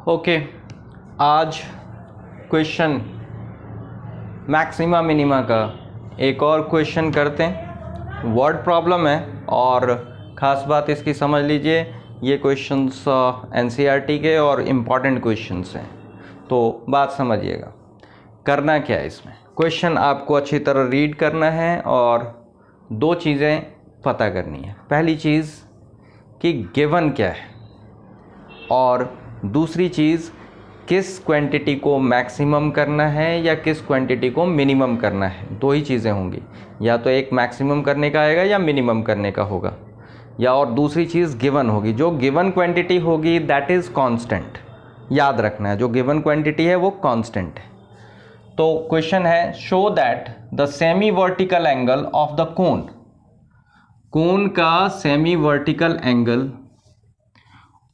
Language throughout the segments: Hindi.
ओके, आज क्वेश्चन मैक्सिमा मिनिमा का एक और क्वेश्चन करते हैं। वर्ड प्रॉब्लम है और ख़ास बात इसकी समझ लीजिए, ये क्वेश्चंस एनसीईआरटी के और इम्पॉर्टेंट क्वेश्चंस हैं, तो बात समझिएगा। करना क्या है इसमें, क्वेश्चन आपको अच्छी तरह रीड करना है और दो चीज़ें पता करनी है। पहली चीज़ कि गिवन क्या है और दूसरी चीज़ किस क्वांटिटी को मैक्सिमम करना है या किस क्वांटिटी को मिनिमम करना है। दो ही चीज़ें होंगी, या तो एक मैक्सिमम करने का आएगा या मिनिमम करने का होगा, या और दूसरी चीज़ गिवन होगी। जो गिवन क्वांटिटी होगी दैट इज़ कांस्टेंट, याद रखना है, जो गिवन क्वांटिटी है वो कांस्टेंट है। तो क्वेश्चन है, show that the semi vertical angle of the cone, cone का semi vertical angle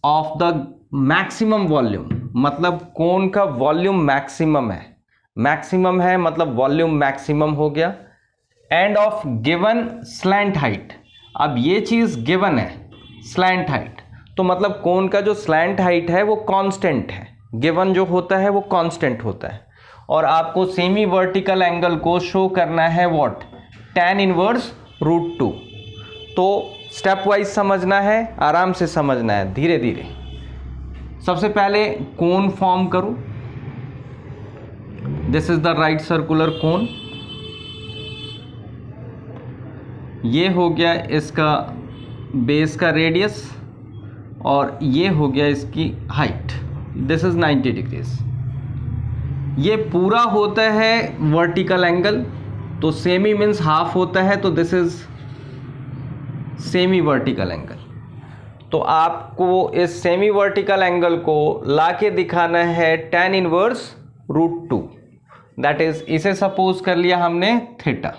of the maximum volume, मतलब कोन का वॉल्यूम मैक्सिमम है, मैक्सिमम है मतलब वॉल्यूम मैक्सिमम हो गया, end of given slant height. अब ये चीज़ गिवन है स्लैंट हाइट, तो मतलब कोन का जो स्लैंट हाइट है वो कांस्टेंट है, गिवन जो होता है वो कांस्टेंट होता है। और आपको सेमी वर्टिकल एंगल को शो करना है व्हाट, tan इनवर्स √2। तो स्टेप वाइज समझना है, आराम से समझना है, धीरे धीरे। सबसे पहले कोन फॉर्म करो, this is the right circular cone. ये हो गया इसका बेस का रेडियस और ये हो गया इसकी हाइट, दिस इज 90 डिग्रीज। ये पूरा होता है वर्टिकल एंगल, तो सेमी मीन्स हाफ होता है, तो this is semi vertical angle. तो आपको इस सेमी वर्टिकल एंगल को लाके दिखाना है tan इनवर्स √2, दैट इज इसे सपोज कर लिया हमने थीटा,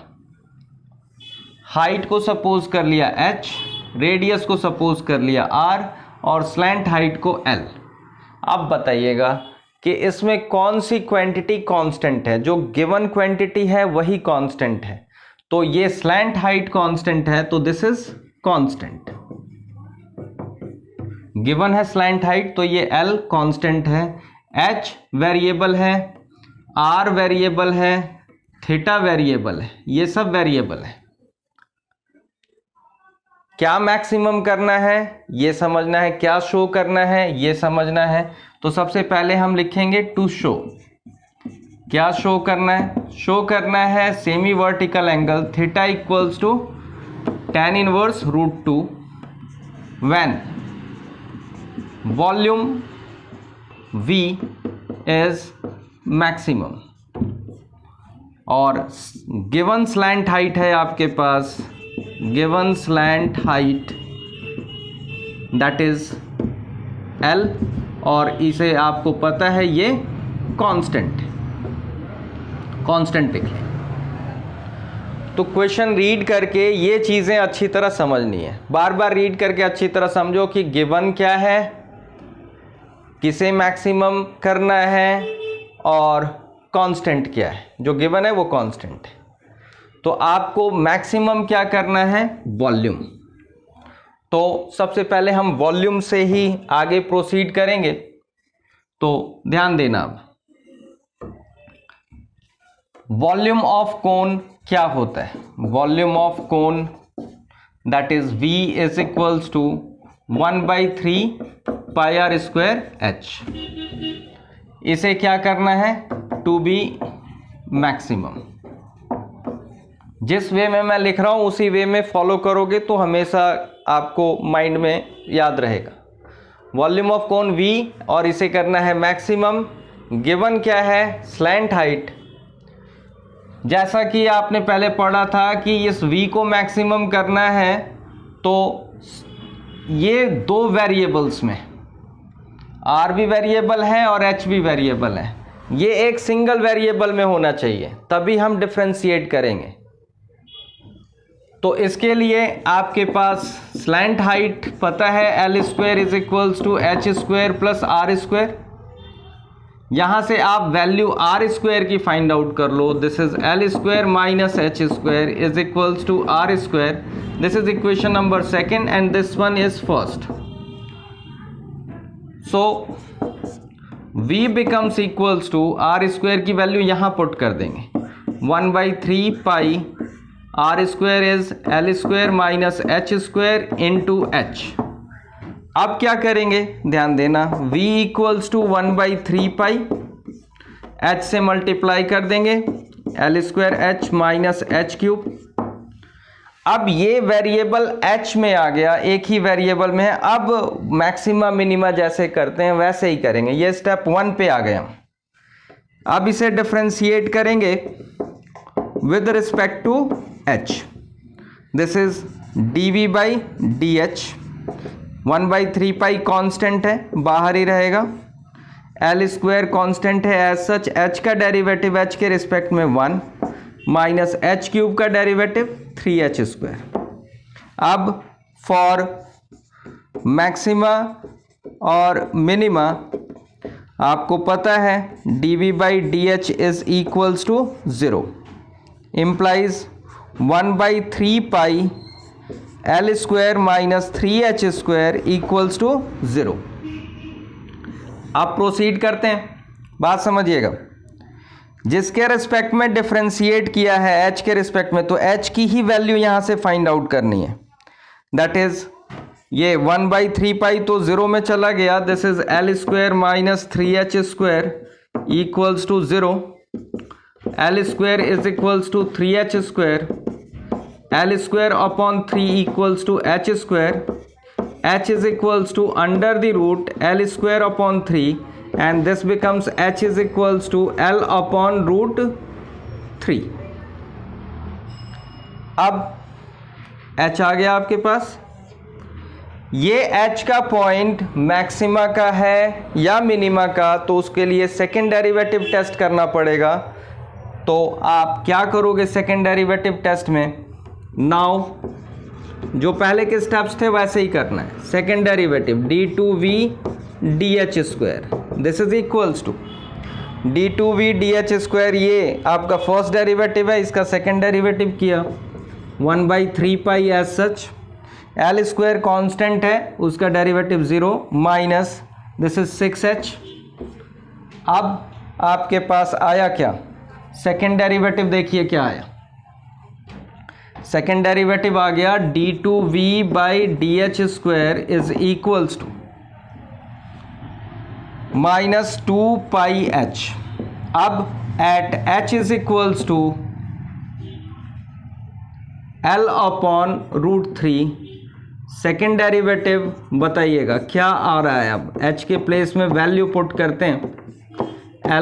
हाइट को सपोज कर लिया h, रेडियस को सपोज कर लिया r और स्लैंट हाइट को l। अब बताइएगा कि इसमें कौन सी क्वांटिटी कांस्टेंट है। जो गिवन क्वांटिटी है वही कांस्टेंट है, तो ये स्लैंट हाइट कांस्टेंट है, तो दिस इज कांस्टेंट। गिवन है स्लैंट हाइट, तो ये L कांस्टेंट है, H वेरिएबल है, R वेरिएबल है, थीटा वेरिएबल है, ये सब वेरिएबल है। क्या मैक्सिमम करना है ये समझना है, क्या शो करना है ये समझना है। तो सबसे पहले हम लिखेंगे टू शो। क्या शो करना है, शो करना है semi vertical angle theta equals to tan inverse √2 when volume V is maximum और गिवन स्लैंट हाइट है आपके पास, given slant height that is L, और इसे आपको पता है ये कांस्टेंट, कांस्टेंट लिख लें। तो क्वेश्चन रीड करके ये चीज़ें अच्छी तरह समझनी है, बार बार रीड करके अच्छी तरह समझो कि गिवन क्या है, किसे मैक्सिमम करना है और कांस्टेंट क्या है। जो गिवन है वो कांस्टेंट है, तो आपको मैक्सिमम क्या करना है, वॉल्यूम। तो सबसे पहले हम वॉल्यूम से ही आगे प्रोसीड करेंगे, तो ध्यान देना। अब वॉल्यूम ऑफ कोन क्या होता है, volume of cone that is V is equals to 1/3 πr² h। इसे क्या करना है, टू बी मैक्सिमम। जिस वे में मैं लिख रहा हूं उसी वे में फॉलो करोगे तो हमेशा आपको माइंड में याद रहेगा। वॉल्यूम ऑफ कोन V और इसे करना है मैक्सिमम। गिवन क्या है, स्लैंट हाइट। जैसा कि आपने पहले पढ़ा था कि इस V को मैक्सिमम करना है, तो ये दो वेरिएबल्स में R भी वेरिएबल है और H भी वेरिएबल है, ये एक सिंगल वेरिएबल में होना चाहिए, तभी हम डिफरेंशिएट करेंगे। तो इसके लिए आपके पास स्लैंट हाइट पता है, L² is equals to H² plus R²। यहाँ से आप वैल्यू R² की फाइंड आउट कर लो, this is L² minus H² is equals to R²। This is equation number second and this one is first. So v becomes equals to R square की वैल्यू यहां पुट कर देंगे 1/3 pi R square is L square minus H square into H. अब क्या करेंगे ध्यान देना, v equals to 1/3 pi h से मल्टीप्लाई कर देंगे L square H minus H cube. अब ये वेरिएबल h में आ गया, एक ही वेरिएबल में है। अब मैक्सिमा मिनिमा जैसे करते हैं वैसे ही करेंगे, ये स्टेप 1 पे आ गया। अब इसे डिफरेंशिएट करेंगे with respect to h। This is dv by D H. 1/3 pi constant है, बाहर ही रहेगा। एल स्क्वायर कांस्टेंट है एज सच। h का डेरिवेटिव h के रिस्पेक्ट में 1 माइनस एच क्यूब का डेरिवेटिव 3h स्क्वायर। अब फॉर मैक्सिमा और मिनिमा आपको पता है dv by D H is equals to 0, implies 1/3 pi L square minus 3h square equals to 0। आप प्रोसीड करते हैं, बात समझिएगा। जिसके रिस्पेक्ट में डिफरेंशिएट किया है h के रिस्पेक्ट में, तो h की ही वैल्यू यहां से फाइंड आउट करनी है। दैट इज ये 1/3 पाई तो 0 में चला गया। This is L square minus 3h square equals to 0। L square is equals to 3h square. L square upon 3 equals to h square. h is equals to under the root L square upon 3 and this becomes h is equals to L upon root 3। अब h आ गया आपके पास। ये h का पॉइंट मैक्सिमा का है या मिनिमा का, तो उसके लिए सेकेंड डेरिवेटिव टेस्ट करना पड़ेगा। तो आप क्या करोगे सेकेंड डेरिवेटिव टेस्ट में? नाउ जो पहले के स्टेप्स थे वैसे ही करना है। Second derivative d2v dh square, this is equals to d2v dh square. ये आपका फर्स्ट डेरिवेटिव है, इसका सेकेंड डेरिवेटिव किया 1/3 pi as such. L square constant है, उसका derivative 0 minus this is 6h। अब आपके पास आया क्या? सेकेंड डेरिवेटिव देखिए क्या आया। सेकेंड डेरिवेटिव आ गया d2v by D H square is equals to minus 2 pi h। अब at h is equals to L upon root 3। Second derivative बताइएगा क्या आ रहा है। अब h के प्लेस में वैल्यू पुट करते हैं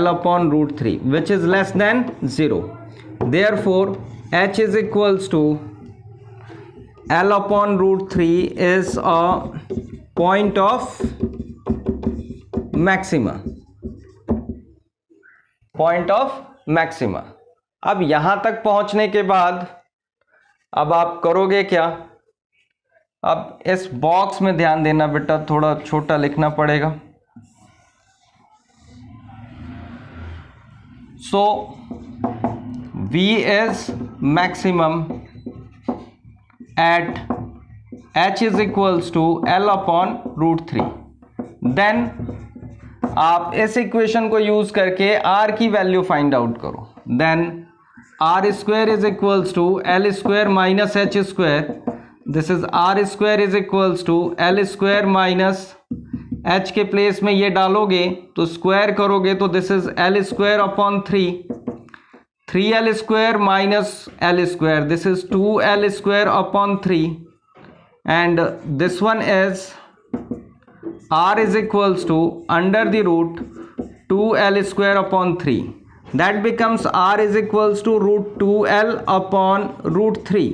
L upon root 3 which is less than 0। Therefore h is equals to L upon root 3 is a point of maxima, point of maxima। अब यहां तक पहुंचने के बाद अब आप करोगे क्या? अब इस बॉक्स में ध्यान देना बेटा, थोड़ा छोटा लिखना पड़ेगा। सो V is maximum at h is equals to L upon root 3। Then आप इस इक्वेशन को यूज करके r की वैल्यू फाइंड आउट करो। Then r square is equals to L square minus h square. This is r square is equals to L square minus h के प्लेस में ये डालोगे तो स्क्वायर करोगे तो this is L square upon 3L square minus L square, this is 2L square upon 3 and this one is R is equals to under the root 2L square upon 3, that becomes R is equals to root 2L upon root 3।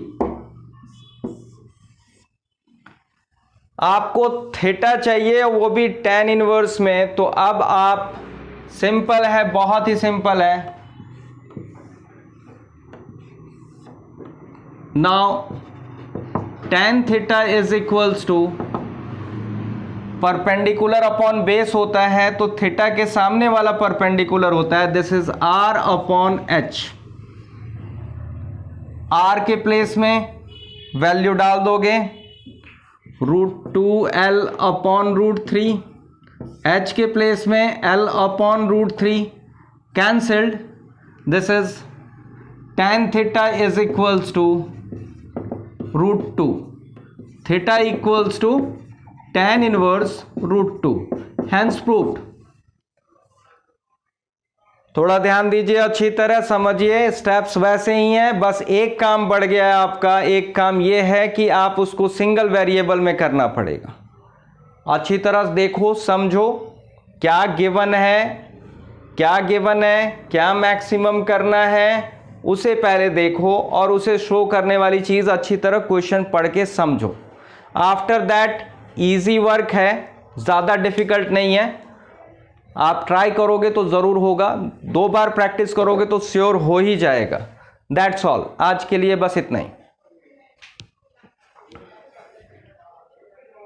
आपको थीटा चाहिए वो भी tan इनवर्स में, तो अब आप सिंपल है, बहुत ही सिंपल है। Now tan theta is equals to perpendicular upon base होता है, तो थीटा के सामने वाला परपेंडिकुलर होता है। This is r upon h। r के प्लेस में वैल्यू डाल दोगे root 2L upon root 3। h के प्लेस में L/√3 cancelled, this is tan theta is equals to √2, theta equals to tan inverse √2, hence proved. थोड़ा ध्यान दीजिए, अच्छी तरह समझिए, स्टेप्स वैसे ही हैं, बस एक काम बढ़ गया है आपका। एक काम ये है कि आप उसको सिंगल वेरिएबल में करना पड़ेगा। अच्छी तरह देखो, समझो क्या गिवन है, क्या मैक्सिमम करना है, उसे पहले देखो और उसे शो करने वाली चीज़ अच्छी तरह क्वेश्चन पढ़ के समझो। आफ्टर दैट इजी वर्क है, ज़्यादा डिफिकल्ट नहीं है। आप ट्राई करोगे तो ज़रूर होगा, 2 बार प्रैक्टिस करोगे तो श्योर हो ही जाएगा। दैट्स ऑल, आज के लिए बस इतना ही।